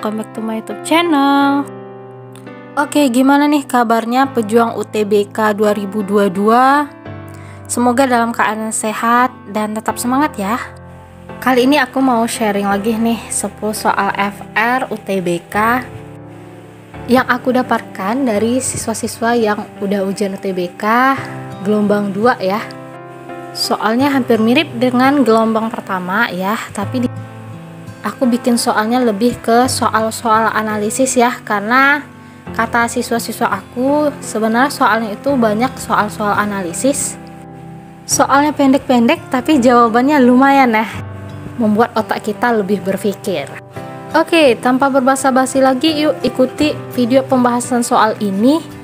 welcome back to my YouTube channel. Oke, gimana nih kabarnya pejuang UTBK 2022? Semoga dalam keadaan sehat dan tetap semangat ya. Kali ini aku mau sharing lagi nih 10 soal FR UTBK yang aku dapatkan dari siswa-siswa yang udah ujian UTBK gelombang 2 ya. Soalnya hampir mirip dengan gelombang pertama ya, tapi aku bikin soalnya lebih ke soal-soal analisis ya, karena kata siswa-siswa aku sebenarnya soalnya itu banyak soal-soal analisis. Soalnya pendek-pendek tapi jawabannya lumayan ya, membuat otak kita lebih berpikir. Oke, tanpa berbasa-basi lagi, yuk ikuti video pembahasan soal ini.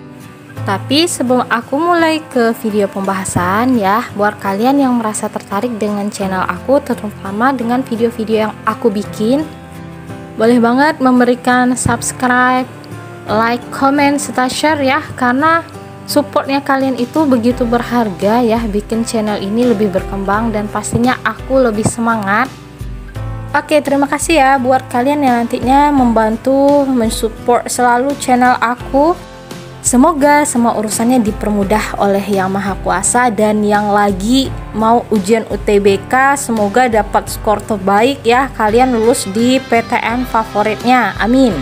Tapi sebelum aku mulai ke video pembahasan ya, buat kalian yang merasa tertarik dengan channel aku, terutama dengan video-video yang aku bikin, boleh banget memberikan subscribe, like, comment, serta share ya, karena supportnya kalian itu begitu berharga ya, bikin channel ini lebih berkembang dan pastinya aku lebih semangat. Oke, terima kasih ya buat kalian yang nantinya membantu mensupport selalu channel aku. Semoga semua urusannya dipermudah oleh Yang Maha Kuasa, dan yang lagi mau ujian UTBK semoga dapat skor terbaik ya, kalian lulus di PTN favoritnya, amin.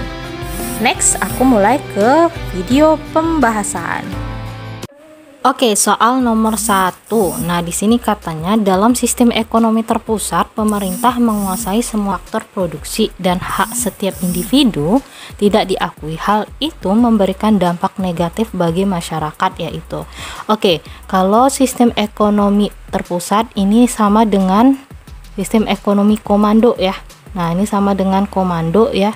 Next, aku mulai ke video pembahasan. Oke, soal nomor 1. Nah, di sini katanya dalam sistem ekonomi terpusat, pemerintah menguasai semua faktor produksi dan hak setiap individu tidak diakui. Hal itu memberikan dampak negatif bagi masyarakat, yaitu kalau sistem ekonomi terpusat ini sama dengan sistem ekonomi komando ya. Nah, ini sama dengan komando ya.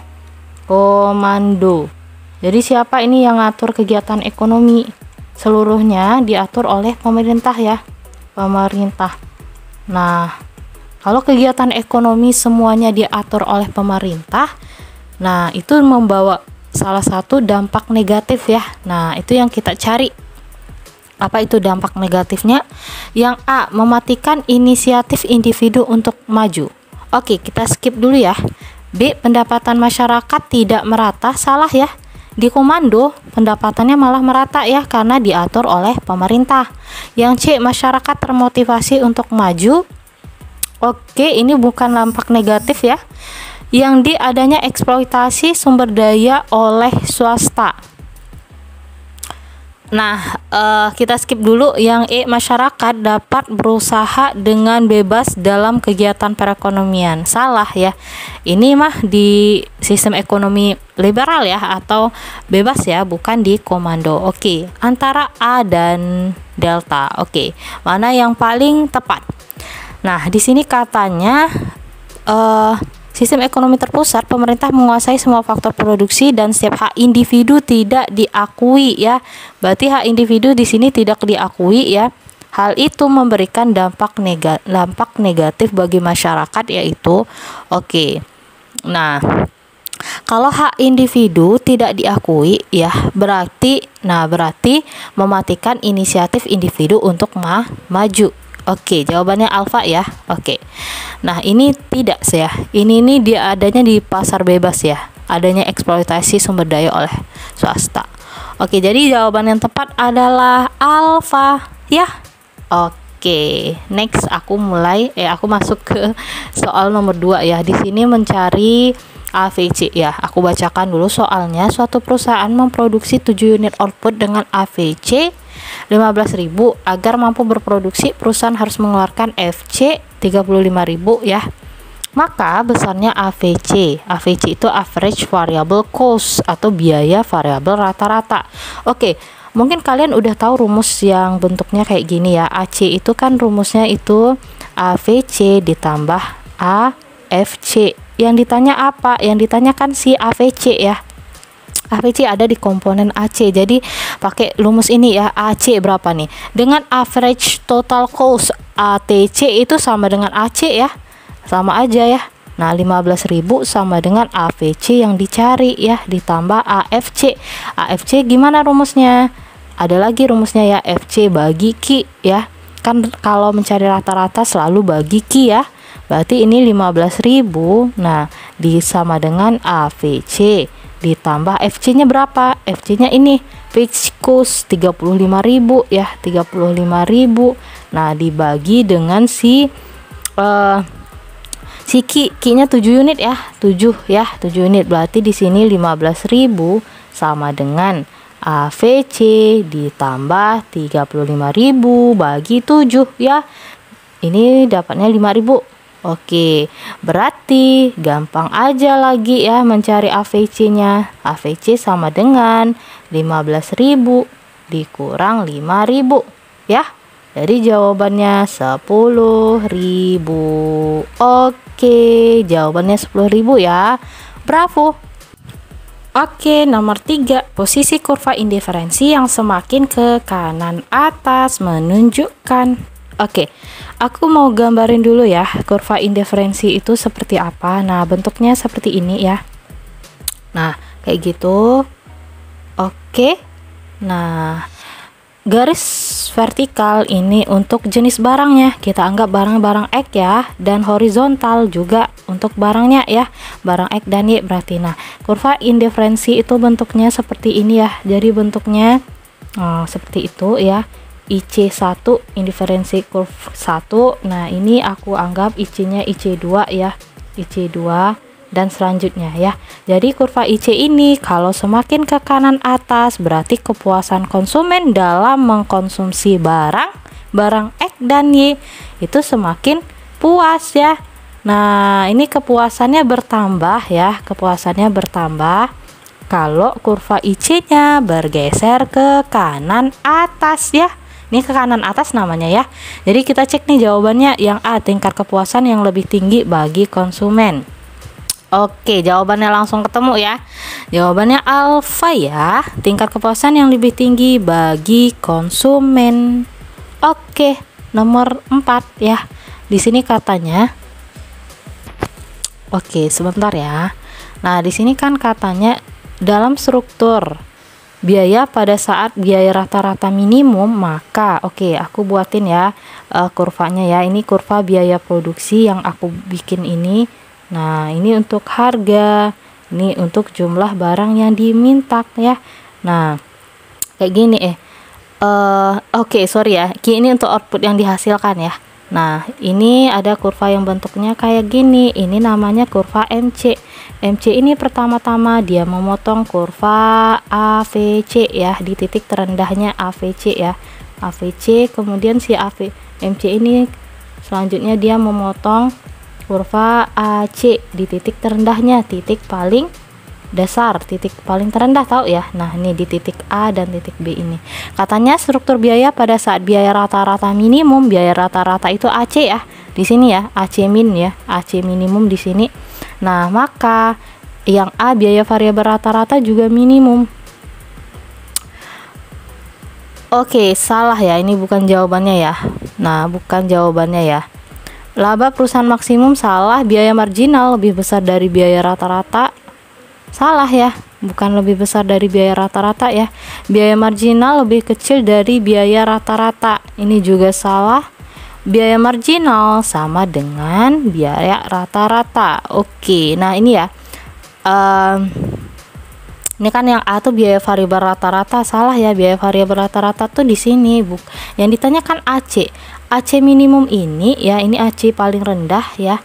Komando. Jadi siapa ini yang ngatur kegiatan ekonomi? Seluruhnya diatur oleh pemerintah ya, pemerintah. Nah, kalau kegiatan ekonomi semuanya diatur oleh pemerintah, nah itu membawa salah satu dampak negatif ya. Nah, itu yang kita cari. Apa itu dampak negatifnya? Yang A, mematikan inisiatif individu untuk maju. Oke, kita skip dulu ya. B, pendapatan masyarakat tidak merata. Salah ya. Di komando pendapatannya malah merata ya, karena diatur oleh pemerintah. Yang C, masyarakat termotivasi untuk maju. Oke, ini bukan dampak negatif ya. Yang D, adanya eksploitasi sumber daya oleh swasta. Nah, kita skip dulu. Yang E, masyarakat dapat berusaha dengan bebas dalam kegiatan perekonomian. Salah ya. Ini mah di sistem ekonomi liberal ya, atau bebas ya, bukan di komando. Oke, antara A dan delta. Oke, mana yang paling tepat? Nah, di sini katanya sistem ekonomi terpusat, pemerintah menguasai semua faktor produksi dan setiap hak individu tidak diakui ya. Berarti hak individu di sini tidak diakui ya. Hal itu memberikan dampak negatif bagi masyarakat, yaitu Nah, kalau hak individu tidak diakui ya, berarti mematikan inisiatif individu untuk maju. Jawabannya alfa ya. Nah, ini tidak ya. Ini dia adanya di pasar bebas ya. Adanya eksploitasi sumber daya oleh swasta. Jadi jawaban yang tepat adalah alfa ya. Next aku masuk ke soal nomor 2 ya. Di sini mencari AVC ya. Aku bacakan dulu soalnya. Suatu perusahaan memproduksi 7 unit output dengan AVC 15.000. Agar mampu berproduksi, perusahaan harus mengeluarkan FC 35.000 ya. Maka besarnya AVC. AVC itu average variable cost atau biaya variabel rata-rata. Mungkin kalian udah tahu rumus yang bentuknya kayak gini ya. AC itu kan rumusnya itu AVC ditambah AFC. Yang ditanya apa? Yang ditanyakan si AVC ya. AVC ada di komponen AC. Jadi pakai rumus ini ya. AC berapa nih? Dengan average total cost, ATC itu sama dengan AC ya. Sama aja ya. Nah, 15.000 sama dengan AVC yang dicari ya, ditambah AFC. AFC gimana rumusnya? Ada lagi rumusnya ya, FC bagi Q ya. Kan kalau mencari rata-rata selalu bagi Q ya. Berarti ini 15.000. Nah, sama dengan AVC ditambah FC-nya berapa? FC-nya ini fiskus 35.000 ya, 35.000. Nah, dibagi dengan si Q-nya 7 unit ya, 7 unit. Berarti di sini 15.000 sama dengan AVC ditambah 35.000 bagi 7 ya. Ini dapatnya 5.000. Oke, berarti gampang aja lagi ya mencari AVC-nya. AVC sama dengan 15.000 dikurang 5.000 ya. Jadi jawabannya 10.000. Oke, jawabannya 10.000 ya. Bravo. Oke, nomor 3. Posisi kurva indiferensi yang semakin ke kanan atas menunjukkan. Oke, aku mau gambarin dulu ya kurva indiferensi itu seperti apa. Nah, bentuknya seperti ini ya. Nah, kayak gitu. Oke. Nah, garis vertikal ini untuk jenis barangnya, kita anggap barang-barang X ya, dan horizontal juga untuk barangnya ya, barang X dan Y berarti. Nah, kurva indiferensi itu bentuknya seperti ini ya. Jadi bentuknya seperti itu ya. IC1 indiferensi curve 1. Nah, ini aku anggap IC-nya IC2 ya, IC2 dan selanjutnya ya. Jadi kurva IC ini kalau semakin ke kanan atas berarti kepuasan konsumen dalam mengkonsumsi barang X dan Y itu semakin puas ya. Nah, ini kepuasannya bertambah ya, kepuasannya bertambah kalau kurva IC-nya bergeser ke kanan atas ya. Ini ke kanan atas namanya ya. Jadi kita cek nih jawabannya yang A, tingkat kepuasan yang lebih tinggi bagi konsumen. Oke, jawabannya langsung ketemu ya. Jawabannya alfa ya, tingkat kepuasan yang lebih tinggi bagi konsumen. Oke, nomor 4 ya. Di sini katanya, oke, sebentar ya. Nah, di sini kan katanya dalam struktur biaya pada saat biaya rata-rata minimum, maka aku buatin ya kurvanya ya. Ini kurva biaya produksi yang aku bikin ini. Nah, ini untuk harga, ini untuk jumlah barang yang diminta ya. Nah, kayak gini sorry ya, ini untuk output yang dihasilkan ya. Nah, ini ada kurva yang bentuknya kayak gini. Ini namanya kurva MC. MC ini pertama-tama dia memotong kurva AVC ya, di titik terendahnya AVC ya. AVC, kemudian si MC ini selanjutnya dia memotong kurva AC di titik terendahnya, titik paling dasar, titik paling terendah, tahu ya. Nah, ini di titik A dan titik B ini. Katanya struktur biaya pada saat biaya rata-rata minimum, biaya rata-rata itu AC ya. Di sini ya, AC min ya, AC minimum di sini. Nah, maka yang A biaya variabel rata-rata juga minimum. Oke, salah ya, ini bukan jawabannya ya. Nah, bukan jawabannya ya. Laba perusahaan maksimum salah, biaya marginal lebih besar dari biaya rata-rata. Salah ya, bukan lebih besar dari biaya rata-rata ya. Biaya marginal lebih kecil dari biaya rata-rata. Ini juga salah. Biaya marginal sama dengan biaya rata-rata. Oke, nah ini ya. Ini kan yang A tuh biaya variabel rata-rata, salah ya. Biaya variabel rata-rata tuh di sini, yang ditanyakan AC. AC minimum ini ya, ini AC paling rendah ya.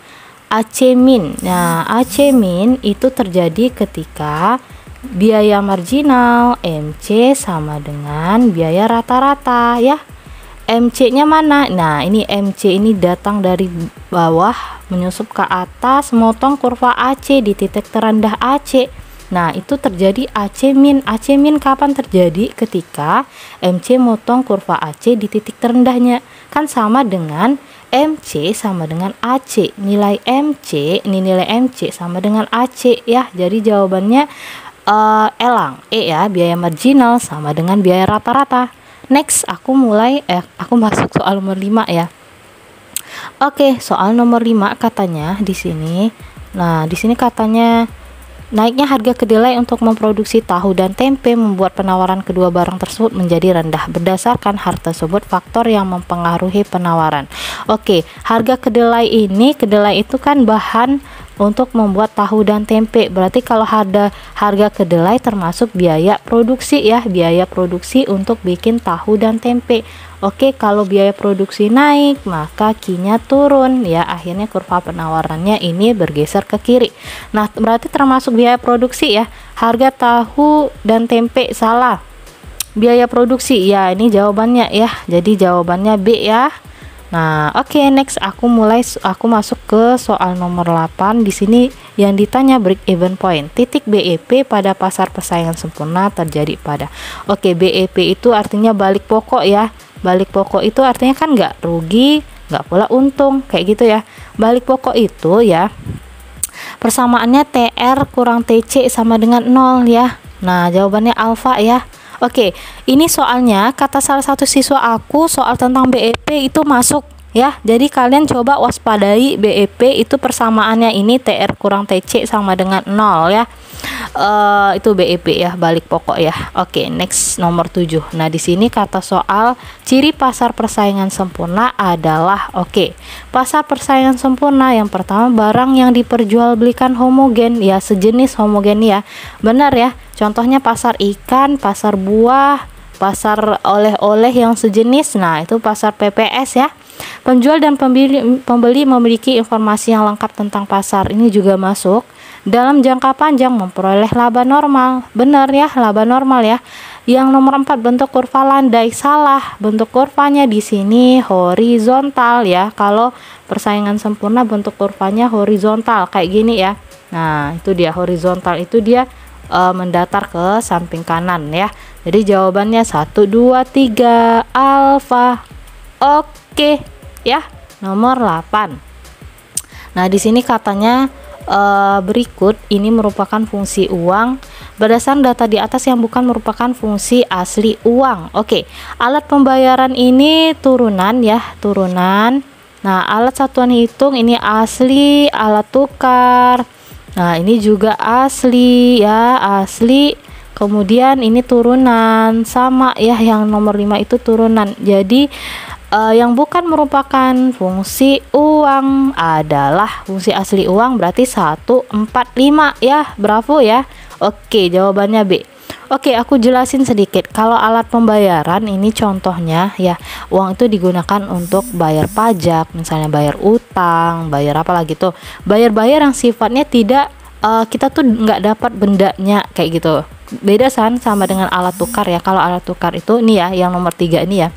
AC min. Nah, AC min itu terjadi ketika biaya marginal MC sama dengan biaya rata-rata ya. MC-nya mana? Nah, ini MC ini datang dari bawah menyusup ke atas, motong kurva AC di titik terendah AC. Nah, itu terjadi AC min. AC min kapan terjadi? Ketika MC motong kurva AC di titik terendahnya. Kan sama dengan MC sama dengan AC. Nilai MC, ini nilai MC sama dengan AC ya. Jadi jawabannya elang E ya, biaya marginal sama dengan biaya rata-rata. Next, aku masuk soal nomor 5 ya. Oke, soal nomor 5 katanya di sini. Nah, di sini katanya naiknya harga kedelai untuk memproduksi tahu dan tempe membuat penawaran kedua barang tersebut menjadi rendah. Berdasarkan hal tersebut, faktor yang mempengaruhi penawaran. Oke, harga kedelai ini, kedelai itu kan bahan untuk membuat tahu dan tempe. Berarti kalau harga kedelai termasuk biaya produksi ya, biaya produksi untuk bikin tahu dan tempe. Oke, kalau biaya produksi naik, maka Q-nya turun ya. Akhirnya kurva penawarannya ini bergeser ke kiri. Nah, berarti termasuk biaya produksi ya. Harga tahu dan tempe salah. Biaya produksi ya, ini jawabannya ya. Jadi jawabannya B ya. Nah, oke, next aku masuk ke soal nomor 8. Di sini yang ditanya break even point. Titik BEP pada pasar persaingan sempurna terjadi pada. Oke, BEP itu artinya balik pokok ya. Balik pokok itu artinya kan nggak rugi, nggak pula untung, kayak gitu ya. Balik pokok itu ya persamaannya TR kurang TC sama dengan 0 ya. Nah, jawabannya alfa ya. Oke, ini soalnya kata salah satu siswa aku soal tentang BEP itu masuk ya. Jadi kalian coba waspadai BEP itu persamaannya ini TR kurang TC sama dengan 0 ya. Itu BEP ya, balik pokok ya. Oke, next nomor 7. Nah, di sini kata soal ciri pasar persaingan sempurna adalah pasar persaingan sempurna yang pertama barang yang diperjualbelikan homogen ya, sejenis homogen ya. Benar ya. Contohnya pasar ikan, pasar buah, pasar oleh-oleh yang sejenis. Nah, itu pasar PPS ya. Penjual dan pembeli memiliki informasi yang lengkap tentang pasar. Ini juga masuk. Dalam jangka panjang memperoleh laba normal. Benar ya, laba normal ya. Yang nomor 4 bentuk kurva landai. Salah. Bentuk kurvanya di sini horizontal ya. Kalau persaingan sempurna bentuk kurvanya horizontal kayak gini ya. Nah, itu dia horizontal, itu dia mendatar ke samping kanan ya. Jadi jawabannya 1 2 3 alfa. Oke ya, nomor 8. Nah, di sini katanya berikut ini merupakan fungsi uang berdasarkan data di atas yang bukan merupakan fungsi asli uang. Alat pembayaran ini turunan ya, turunan. Nah, alat satuan hitung ini asli, alat tukar. Nah, ini juga asli ya, asli. Kemudian ini turunan sama ya, yang nomor 5 itu turunan. Jadi yang bukan merupakan fungsi uang adalah fungsi asli uang, berarti 1 4 5 ya. Bravo ya. Oke, jawabannya B. Oke, aku jelasin sedikit. Kalau alat pembayaran ini contohnya ya, uang itu digunakan untuk bayar pajak, misalnya bayar utang, bayar apa lagi tuh, bayar-bayar yang sifatnya tidak kita tuh nggak dapat bendanya kayak gitu. Beda sama dengan alat tukar ya. Kalau alat tukar itu nih ya, yang nomor 3 ini ya,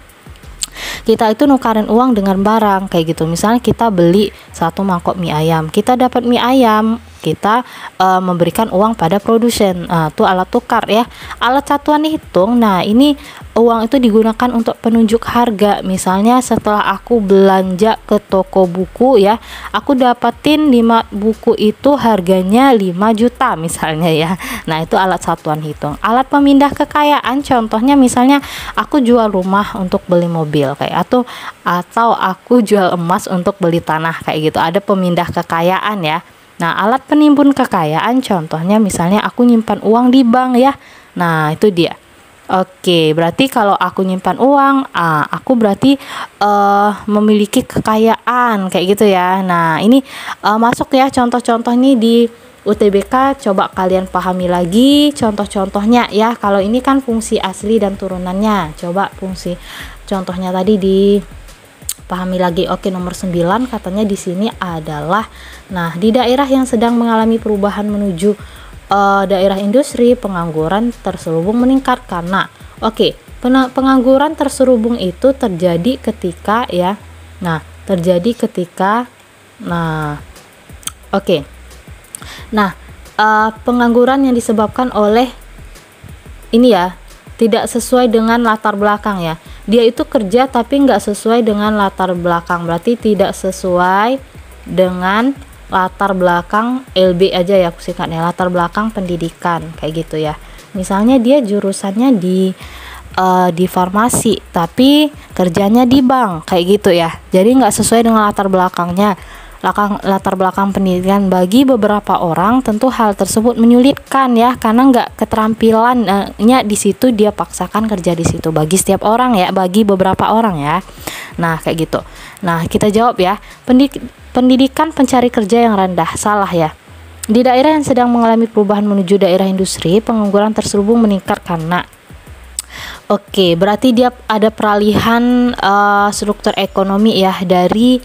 kita itu nukarin uang dengan barang kayak gitu. Misalnya kita beli 1 mangkok mie ayam, kita dapat mie ayam, kita memberikan uang pada produsen. Itu alat tukar ya. Alat satuan hitung, nah ini uang itu digunakan untuk penunjuk harga. Misalnya setelah aku belanja ke toko buku ya, aku dapatin 5 buku itu harganya 5 juta misalnya ya. Nah, itu alat satuan hitung. Alat pemindah kekayaan contohnya misalnya aku jual rumah untuk beli mobil kayak atau aku jual emas untuk beli tanah kayak gitu. Ada pemindah kekayaan ya. Nah, alat penimbun kekayaan contohnya misalnya aku nyimpan uang di bank ya. Nah, itu dia. Oke, berarti kalau aku nyimpan uang, aku berarti memiliki kekayaan kayak gitu ya. Nah, ini masuk ya contoh-contoh ini di UTBK. Coba kalian pahami lagi contoh-contohnya ya. Kalau ini kan fungsi asli dan turunannya. Coba fungsi contohnya tadi dipahami lagi. Oke, nomor 9 katanya di sini adalah, nah, di daerah yang sedang mengalami perubahan menuju daerah industri, pengangguran terselubung meningkat karena pengangguran terselubung itu terjadi ketika ya. Nah, terjadi ketika pengangguran yang disebabkan oleh ini ya, tidak sesuai dengan latar belakang ya. Dia itu kerja tapi nggak sesuai dengan latar belakang, berarti tidak sesuai dengan latar belakang LB aja ya, aku singkatnya, latar belakang pendidikan kayak gitu ya. Misalnya dia jurusannya di farmasi tapi kerjanya di bank kayak gitu ya. Jadi nggak sesuai dengan latar belakangnya. latar belakang pendidikan. Bagi beberapa orang tentu hal tersebut menyulitkan ya, karena nggak keterampilannya di situ dia paksakan kerja di situ. Bagi setiap orang ya, bagi beberapa orang ya. Nah kayak gitu. Nah kita jawab ya, pendidikan pencari kerja yang rendah, salah ya. Di daerah yang sedang mengalami perubahan menuju daerah industri, pengangguran terselubung meningkat karena Oke, berarti dia ada peralihan struktur ekonomi ya dari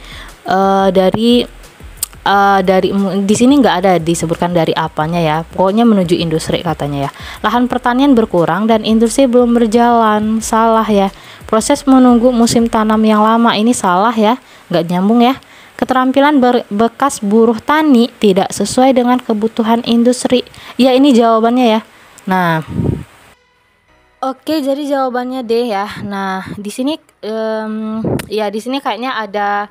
di sini nggak ada disebutkan dari apanya ya. Pokoknya menuju industri katanya ya. Lahan pertanian berkurang dan industri belum berjalan, salah ya. Proses menunggu musim tanam yang lama ini salah ya, nggak nyambung ya. Keterampilan bekas buruh tani tidak sesuai dengan kebutuhan industri. Ya ini jawabannya ya. Nah. Oke, jadi jawabannya D ya. Nah, di sini ya di sini kayaknya ada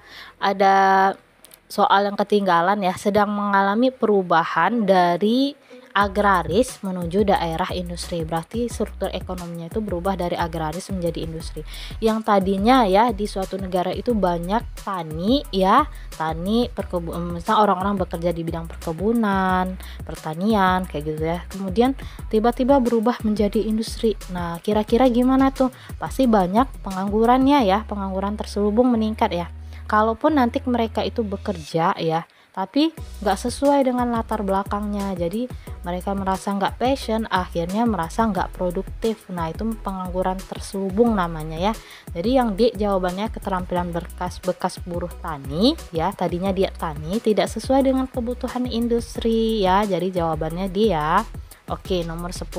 soal yang ketinggalan ya. Sedang mengalami perubahan dari agraris menuju daerah industri. Berarti struktur ekonominya itu berubah dari agraris menjadi industri. Yang tadinya ya di suatu negara itu banyak tani ya, misalnya orang-orang bekerja di bidang perkebunan, pertanian kayak gitu ya. Kemudian tiba-tiba berubah menjadi industri. Nah, kira-kira gimana tuh? Pasti banyak penganggurannya ya, pengangguran terselubung meningkat ya. Kalaupun nanti mereka itu bekerja ya, tapi nggak sesuai dengan latar belakangnya, jadi mereka merasa nggak passion, akhirnya merasa nggak produktif. Nah itu pengangguran terselubung namanya ya. Jadi yang D jawabannya keterampilan bekas buruh tani ya, tadinya dia tani tidak sesuai dengan kebutuhan industri ya, jadi jawabannya D ya. Oke, nomor 10.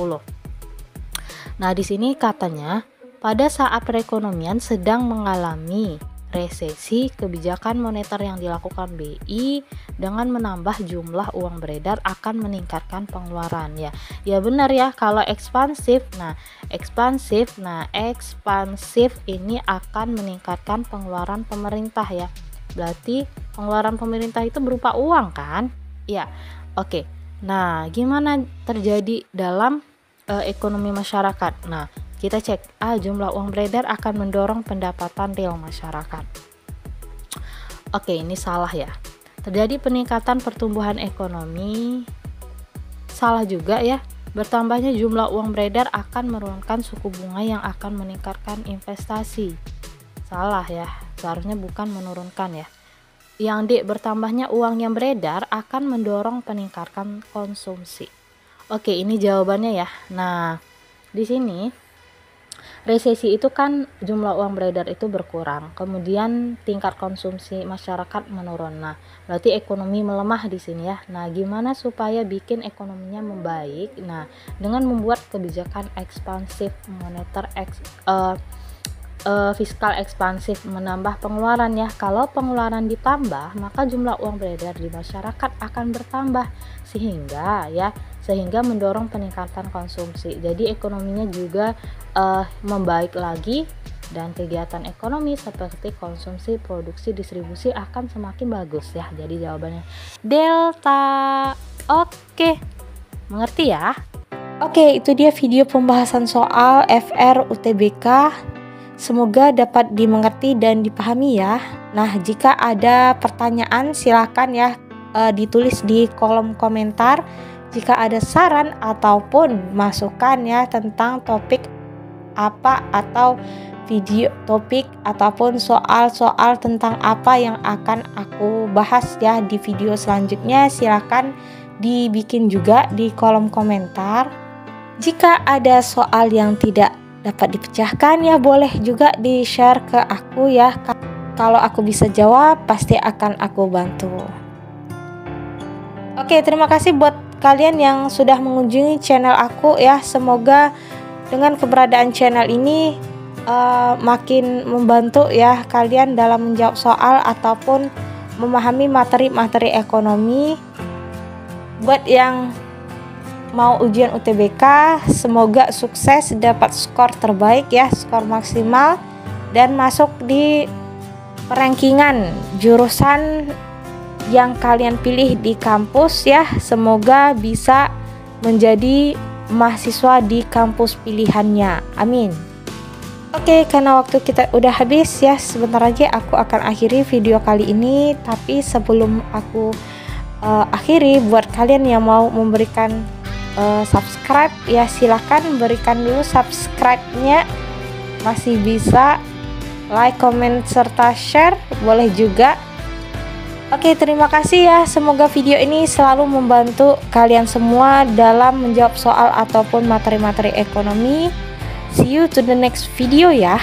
Nah di sini katanya pada saat perekonomian sedang mengalami resesi, kebijakan moneter yang dilakukan BI dengan menambah jumlah uang beredar akan meningkatkan pengeluaran ya. Ya benar ya, kalau ekspansif ini akan meningkatkan pengeluaran pemerintah ya. Berarti pengeluaran pemerintah itu berupa uang kan? Ya. Oke. Nah, gimana terjadi dalam ekonomi masyarakat? Nah, kita cek, jumlah uang beredar akan mendorong pendapatan real masyarakat. Oke, ini salah ya. Terjadi peningkatan pertumbuhan ekonomi. Salah juga ya. Bertambahnya jumlah uang beredar akan menurunkan suku bunga yang akan meningkatkan investasi. Salah ya. Seharusnya bukan menurunkan ya. Yang D, bertambahnya uang yang beredar akan mendorong peningkatan konsumsi. Oke, ini jawabannya ya. Nah, di sini resesi itu kan jumlah uang beredar itu berkurang, kemudian tingkat konsumsi masyarakat menurun. Nah, berarti ekonomi melemah di sini ya. Nah, gimana supaya bikin ekonominya membaik? Nah, dengan membuat kebijakan ekspansif moneter fiskal ekspansif, menambah pengeluaran ya. Kalau pengeluaran ditambah, maka jumlah uang beredar di masyarakat akan bertambah sehingga mendorong peningkatan konsumsi. Jadi ekonominya juga membaik lagi dan kegiatan ekonomi seperti konsumsi, produksi, distribusi akan semakin bagus ya. Jadi jawabannya delta. Oke. Mengerti ya? Oke, itu dia video pembahasan soal FR UTBK. Semoga dapat dimengerti dan dipahami ya. Nah, jika ada pertanyaan silakan ya ditulis di kolom komentar. Jika ada saran ataupun masukan ya tentang topik apa atau video topik ataupun soal-soal tentang apa yang akan aku bahas ya di video selanjutnya, silakan dibikin juga di kolom komentar. Jika ada soal yang tidak dapat dipecahkan ya boleh juga di-share ke aku ya. Kalau aku bisa jawab pasti akan aku bantu. Oke, terima kasih buat kalian yang sudah mengunjungi channel aku ya. Semoga dengan keberadaan channel ini makin membantu ya kalian dalam menjawab soal ataupun memahami materi-materi ekonomi. Buat yang mau ujian UTBK, semoga sukses dapat skor terbaik ya, skor maksimal dan masuk di rankingan jurusan yang kalian pilih di kampus ya. Semoga bisa menjadi mahasiswa di kampus pilihannya. Amin. Oke, karena waktu kita udah habis ya, sebentar lagi aku akan akhiri video kali ini. Tapi sebelum aku akhiri, buat kalian yang mau memberikan subscribe ya, silahkan berikan dulu subscribe-nya. Masih bisa like, comment, serta share, boleh juga. Oke, terima kasih ya. Semoga video ini selalu membantu kalian semua dalam menjawab soal ataupun materi-materi ekonomi. See you to the next video ya.